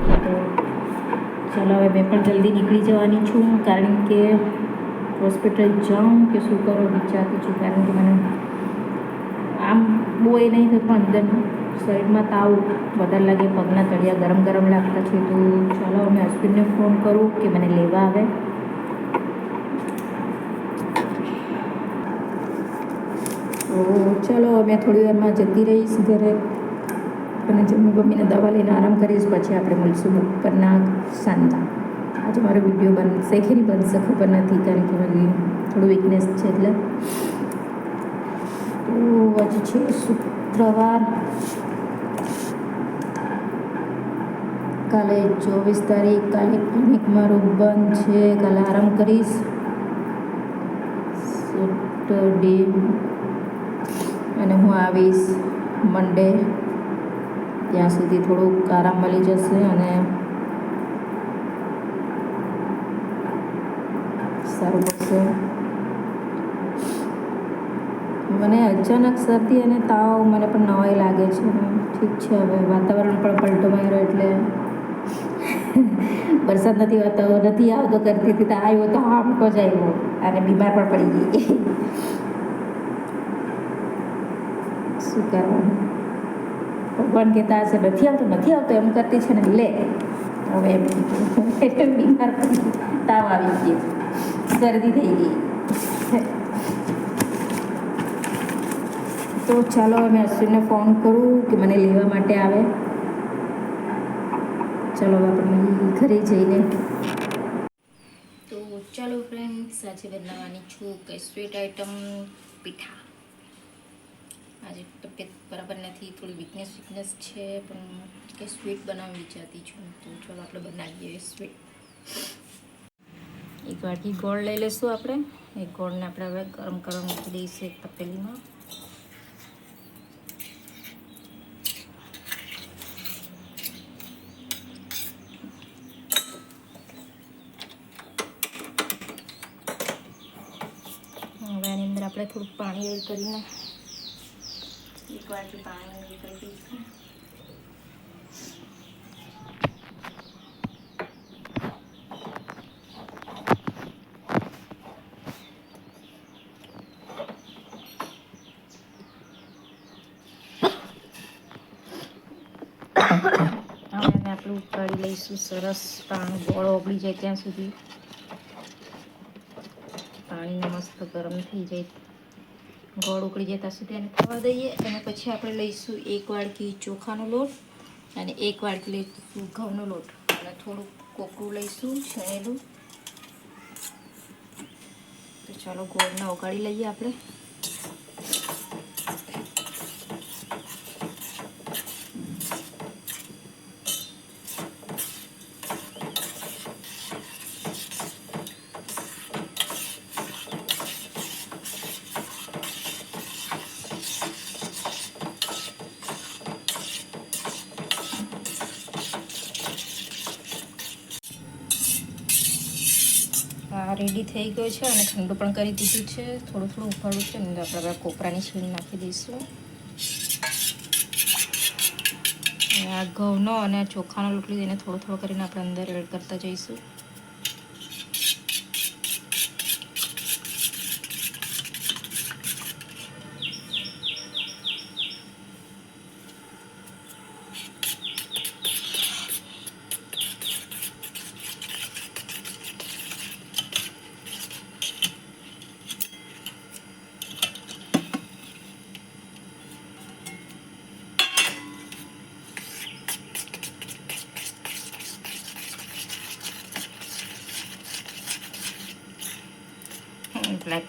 હતી. તો ચાલો હવે મેં પણ જલ્દી નીકળી જવાની છું, કારણ કે હોસ્પિટલ જાઉં કે શું કરો વિચારતી છું. કારણ કે મને આમ બહુ એ નહીં થતું, પણ અંદર શરીરમાં તાવ વધારે લાગે, પગના તળિયા ગરમ ગરમ લાગતા છે. તો ચાલો અમે અશ્વિનને ફોન કરું કે મને લેવા આવે. તો ચાલો અમે થોડી વારમાં જતી રહીશ ઘરે, અને મમ્મીને દવા લઈને આરામ કરીશ. પછી આપણે મળીશું બપોરના સાંજના. આજે મારો વિડીયો બનશે કે નહીં બનશે ખબર નથી, કારણ કે મારી થોડું વીકનેસ છે એટલે. તો આજે છે શુક્રવાર, કાલે 24 તારીખ. કાલે ક્લિનિક મારું બંધ છે, કાલે આરામ કરીશ. સેટરડે અને હું આવીશ મંડે. ત્યાં સુધી થોડુંક આરામ મળી જશે અને સારું પડશે. મને અચાનક શરદી અને તાવ, મને પણ નવાઈ લાગે છે. ઠીક છે, હવે વાતાવરણ પણ પલટો માર્યો એટલે વરસાદ નથી આવતો કરતી હતી, તો આવ્યો તો હામકો જ આવ્યો અને બીમાર પણ પડી ગઈ. શું કરવાનું? ભગવાન કહેતા હશે નથી આવતો એમ કરતી છે ને, લે હવે એમ એટલે બીમાર પડી, તાવ આવી ગઈ, શરદી થઈ ગઈ. તો ચાલો મેં અશ્વિનને ફોન કરું કે મને લેવા માટે આવે. ચાલો આપણે ઘરે જઈને. તો ચાલો ફ્રેન્ડ્સ, આજે બનાવવાની છું કે સ્વીટ આઈટમ પીઠા. આજે તબિયત બરાબર નથી, થોડી વીકનેસ છે, પણ કે સ્વીટ બનાવવા વિચારતી છું. તો ચાલો આપણે બનાવીએ સ્વીટ. એક વાટકી ગોળ લઈ લઈશું આપણે. એ ગોળને આપણે હવે ગરમ કરવા મૂકી દઈશું એક તપેલીમાં. હવે આની અંદર આપણે થોડુંક પાણી એડ કરીને એક વાટકી પાણી એડ કરી દઈશું. હવે આપણે ઉકાળી લઈશું સરસ. પાણી ગોળ ઓગળી જાય ત્યાં સુધી પાણીને મસ્ત ગરમ થઈ જાય, ગોળ ઉકળી જાય ત્યાં સુધી એને થવા દઈએ. અને પછી આપણે લઈશું એક વાડકી ચોખાનો લોટ અને એક વાડકી લઈશું ઘઉંનો લોટ, અને થોડુંક કોકરું લઈશું છણેલું. તો ચાલો ગોળને ઓગાળી લઈએ આપણે. આ રેડી થઈ ગયો છે અને ઠંડુ પણ કરી દીધું છે. થોડું ઉફાળું છે ને, આપણે કોપરાની છીણ નાખી દઈશું. આ ઘઉંનો અને ચોખાનો લોટ લીધો, એને થોડો કરીને આપણે અંદર એડ કરતા જઈશું.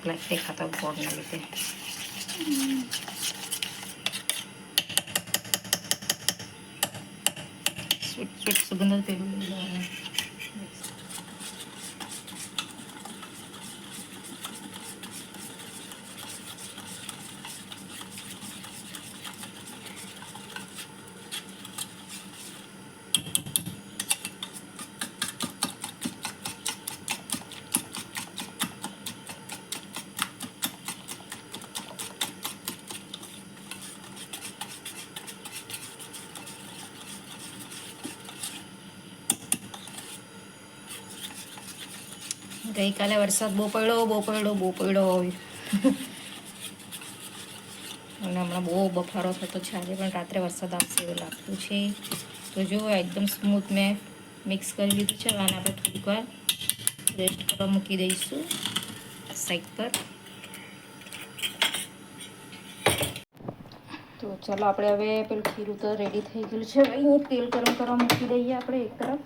બ્લેક દેખાતો ગોળના લીધે. સ્વીટ સુગંધ પેલું ગઈકાલે વરસાદ બહુ પડ્યો અને હમણાં બહુ બફારો થતો છે. આજે પણ રાત્રે વરસાદ આવશે એવું લાગતું છે. તો જો એકદમ સ્મૂથ મેં મિક્સ કરી લીધું છે. અને આપણે થોડીક વાર રેસ્ટ કરવા મૂકી દઈશું સાઈડ પર. તો ચાલો આપણે હવે પેલું ખીરું તો રેડી થઈ ગયું છે. અહીં તેલ ગરમ કરવા મૂકી દઈએ આપણે એક તરફ.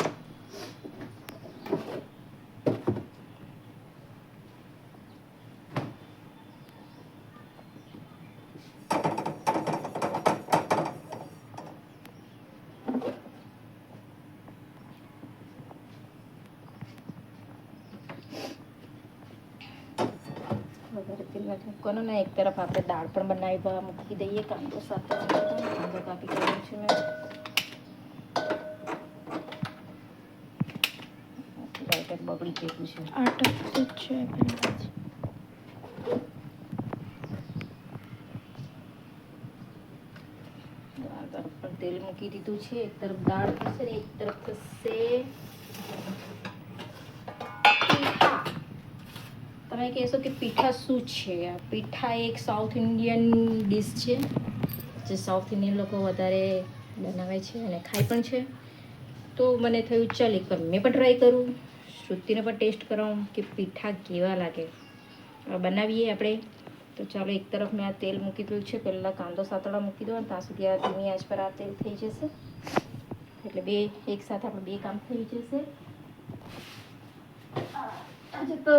વધારે તેલ નથી મૂકવાનું ને એક તરફ આપણે દાળ પણ બનાવી મૂકી દઈએ. કાંદો સાથે કાંદો કાપી કર્યો છે મેં. લાઇટર બગડી ગયું છે. દાળ તરફ પણ તેલ મૂકી દીધું છે. એક તરફ દાળ થશે ને એક તરફ થશે પીઠા. તમે કહેશો કે પીઠા શું છે? પીઠા એક સાઉથ ઇન્ડિયન ડિશ છે જે સાઉથ ઇન્ડિયન લોકો વધારે બનાવે છે અને ખાય પણ છે. તો મને થયું ચાલ એકવાર મેં પણ ટ્રાય કરું, શ્રુતિને પણ ટેસ્ટ કરાવું કે પીઠા કેવા લાગે. બનાવીએ આપણે. તો ચાલો એક તરફ મેં આ તેલ મૂકી દીધું છે. પહેલાં કાંદો સાતળા મૂકી દો અને ત્યાં સુધી આ ધીમી આંચ પર આ તેલ થઈ જશે. એટલે એક સાથે આપણે બે કામ થઈ જશે. આજે તો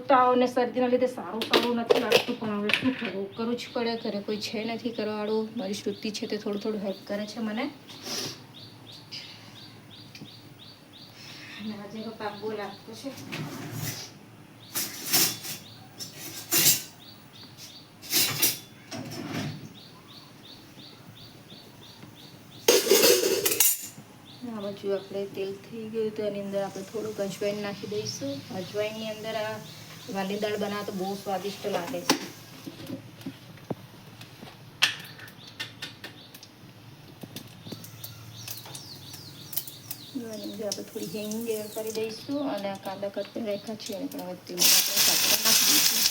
તાવ ને શરદીના લીધે સારું નથી લાગતું, પણ હવે શું કરવું જ પડે. ઘરે કોઈ છે નથી કરવાવાળું. મારી શ્રુતિ છે તે થોડું હેલ્પ કરે છે મને. અને આજે તાપ બહુ લાગતો છે. આ બાજુ આપણે તેલ થઈ ગયું તો એની અંદર આપણે થોડુંક અજવાઈન નાખી દઈશું. અજવાઈનની અંદર આ વાલી દાળ બનાવે તો બહુ સ્વાદિષ્ટ લાગે છે. એની અંદર આપણે થોડી હિંગ એડ કરી દઈશું અને આ કાંદા કટ કરી રાખ્યા છે એને પણ હવે તેલમાં આપણે સાતળા નાખી દઈશું.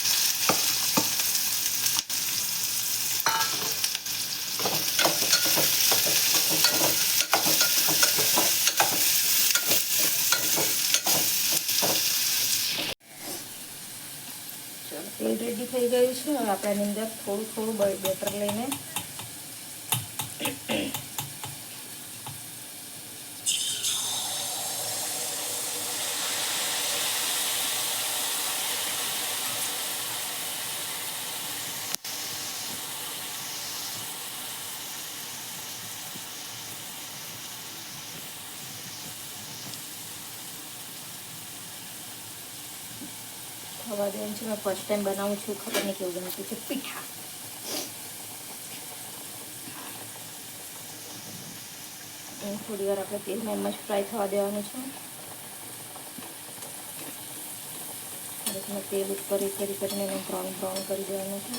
તેલ રેડી થઈ ગયું છે. હવે આપણે એની અંદર થોડું બેટર લઈને થવા દેવાનું છે. મેં ફર્સ્ટ ટાઈમ બનાવું છું, ખબર નહીં કેવું બનતું છે પીઠા. થોડી વાર આપણે તેલમાં એમ જ ફ્રાય થવા દેવાનું છે. તેલ ઉપર એક કરીને એને બ્રાઉન કરી દેવાનું છે.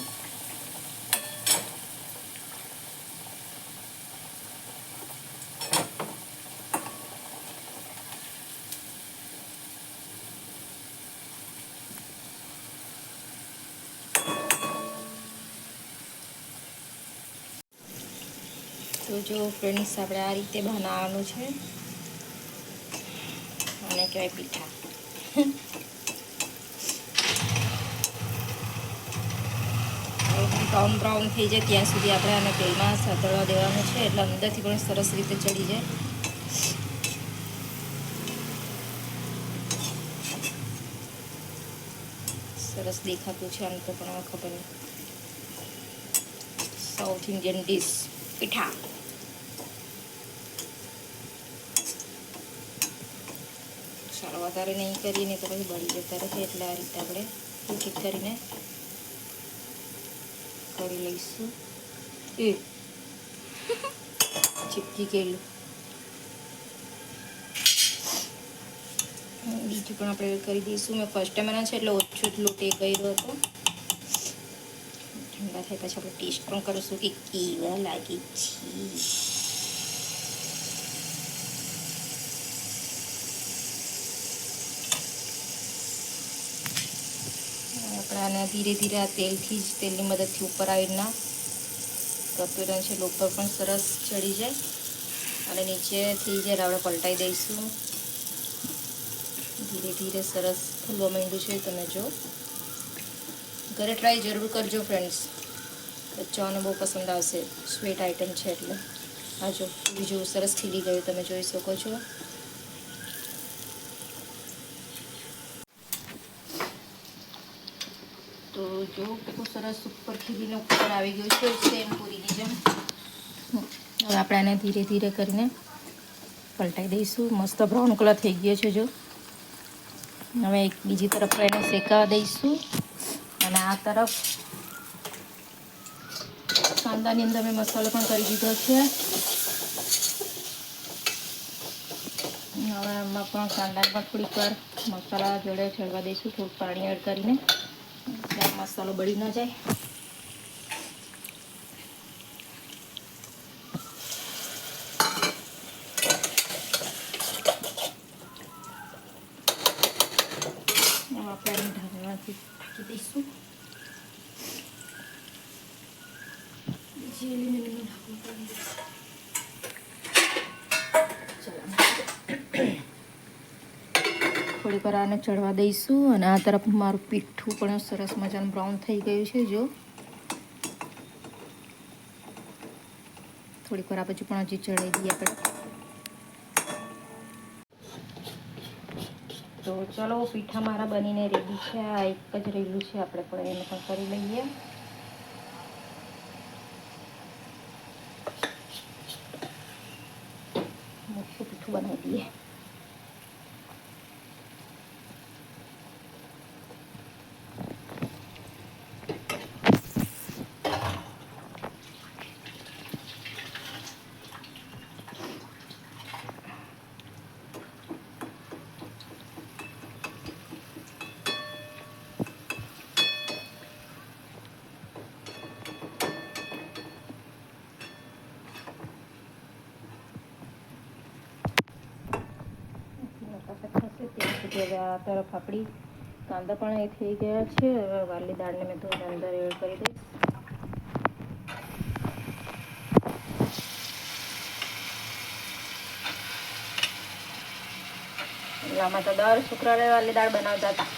તો જો ફ્રેન્ડ્સ આપણે આ રીતે બનાવવાનું છે. આને કહેવાય પીઠા. બ્રાઉન થઈ જાય ત્યાં સુધી આપણે આને તેલમાં સાતળવા દેવાનું છે. એટલે અંદરથી પણ સરસ રીતે ચડી જાય. સરસ દેખાતું છે આમ તો, પણ હવે ખબર નહીં. South Indian dish pitha. ચાલો વધારે નહીં કરીને તો પછી બળી જતા રહે, એટલે આ રીતે આપણે એક એક કરીને કરી લઈશું. ચીપકી ગયેલું. બીજું પણ આપણે કરી દઈશું. મેં ફર્સ્ટ ટાઈમ બનાવ્યું છે એટલે ઓછો જ લોટ એ કર્યો હતો. ઠંડા થાય પછી આપણે ટેસ્ટ પણ કરીશું કે કેવા લાગે છે. અને ધીરે ધીરે આ તેલની મદદથી ઉપર આવીને કરતું રહે છે. ઉપર પણ સરસ ચડી જાય અને નીચેથી જ્યારે આપણે પલટાઈ દઈશું. ધીરે ધીરે સરસ ફૂલવા માંડ્યું છે. તમે જો ઘરે ટ્રાય જરૂર કરજો ફ્રેન્ડ્સ. બચ્ચાઓને બહુ પસંદ આવશે. સ્વીટ આઈટમ છે એટલે. આ જો બીજું સરસ ખીલી ગયું તમે જોઈ શકો છો. તો જો કેટલું સરસ ઉપર ખીલીને ઉપર આવી ગયું છે સેમ પૂરીની જેમ. હવે આપણે આને ધીરે ધીરે કરીને પલટાઈ દઈશું. મસ્ત બ્રાઉન કલર થઈ ગયો છે જો. હવે એક બીજી તરફ એને શેકાવા દઈશું અને આ તરફ કાંદાની અંદર મેં મસાલો પણ કરી દીધો છે. હવે આમાં પણ કાંદા પણ થોડીક વાર મસાલા જોડે ચડવા દઈશું. થોડું પાણી એડ કરીને મસાલો બળી ન જાય. આપણે ઢાંકણાથી ઢાંકી દઈશું. થોડીક વાર આને ચડવા દઈશું અને આ તરફ મારું પીઠું પણ સરસ મજાનું બ્રાઉન થઈ ગયું છે જો. થોડીક વાર આ બાજુ પણ હજી ચડાવી દઈએ આપણે. તો ચલો પીઠા મારા બનીને રેડી છે. આ એક જ રહેલું છે, આપણે પણ એને પણ કરી લઈએ. મોટું પીઠું બનાવી દઈએ. હવે આ તરફ આપણી કાંદા પણ એ થઈ ગયા છે. હવે વાલી દાળને મેં થોડી અંદર એડ કરી દઈશ. આમાં તો દર શુક્રવારે વાલી દાળ બનાવતા હતા.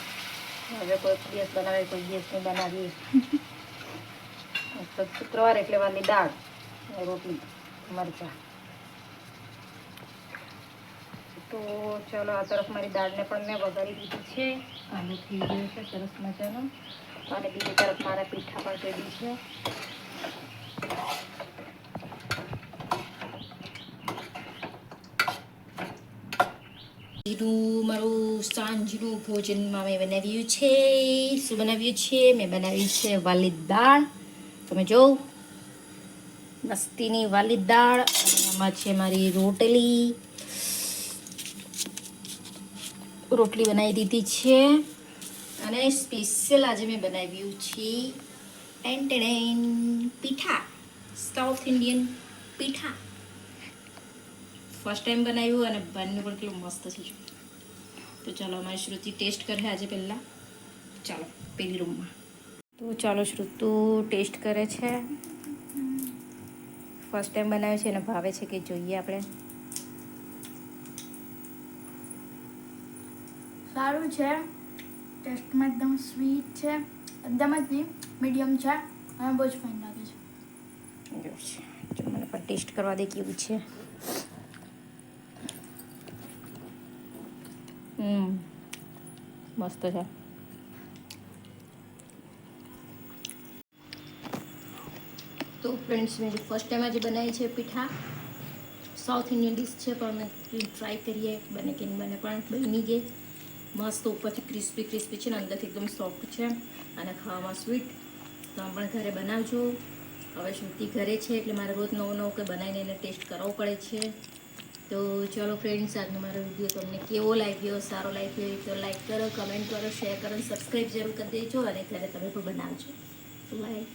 હવે કોઈ દિવસ બનાવે, કોઈ દિવસ નહીં બનાવીએ. તો શુક્રવાર એટલે વાલી દાળ, રોટલી, મરચાં. તો ચલો આ તરફ મારી દાળને પણ મેં વઘારી દીધી છે. કાંદો થઈ ગયો છે સરસ મજાનો અને બીજી તરફ મારા પીઠા પણ રેડી છે. મારું સાંજનું ભોજનમાં મેં બનાવ્યું છે. શું બનાવ્યું છે? મેં બનાવ્યું છે વાલી દાળ. તમે જો મસ્તીની વાલી દાળ. અને આમાં છે મારી રોટલી બનાવી દીધી છે. અને સ્પેશિયલ આજે મેં બનાવ્યું છે પીઠા, સાઉથ ઇન્ડિયન પીઠા. ફર્સ્ટ ટાઈમ બનાવ્યું અને બનનું પણ કેટલું મસ્ત છે. તો ચાલો અમારી શ્રુતિ ટેસ્ટ કરે આજે પહેલાં. ચાલો પેલી રૂમમાં. તો ચાલો શ્રુતુ ટેસ્ટ કરે છે. ફર્સ્ટ ટાઈમ બનાવ્યું છે અને ભાવે છે કે જોઈએ આપણે. સારું છે. ટેસ્ટમાં એકદમ સ્વીટ છે. એકદમ જ નહીં, મીડિયમ છે અને બહુ જ ફાઇન લાગે છે. જો મને પણ ટેસ્ટ કરવા દે કેવું છે. મસ્ત છે. તો ફ્રેન્ડ્સ મેં ફર્સ્ટ ટાઈમ આજે બનાવી છે પીઠા. સાઉથ ઇન્ડિયન ડિશ છે પણ મેં ટ્રાય કરીએ બને કે નહીં બને, પણ બની ગઈ મસ્ત. ઉપરથી ક્રિસ્પી ક્રિસ્પી છે ને અંદરથી એકદમ સોફ્ટ છે અને ખાવામાં સ્વીટ. તમે પણ ઘરે બનાવજો. હવે શ્રુતિ ઘરે છે એટલે મારે રોજ નવું નવું કંઈ બનાવીને એને ટેસ્ટ કરાવવો પડે છે. તો ચલો ફ્રેન્ડ્સ, આજનો મારો વિડીયો તમને કેવો લાગ્યો? સારો લાગ્યો હોય તો લાઈક કરો, કમેન્ટ કરો, શેર કરો, સબસ્ક્રાઈબ જરૂર કરી દેજો અને ઘરે તમે પણ બનાવજો. બાય.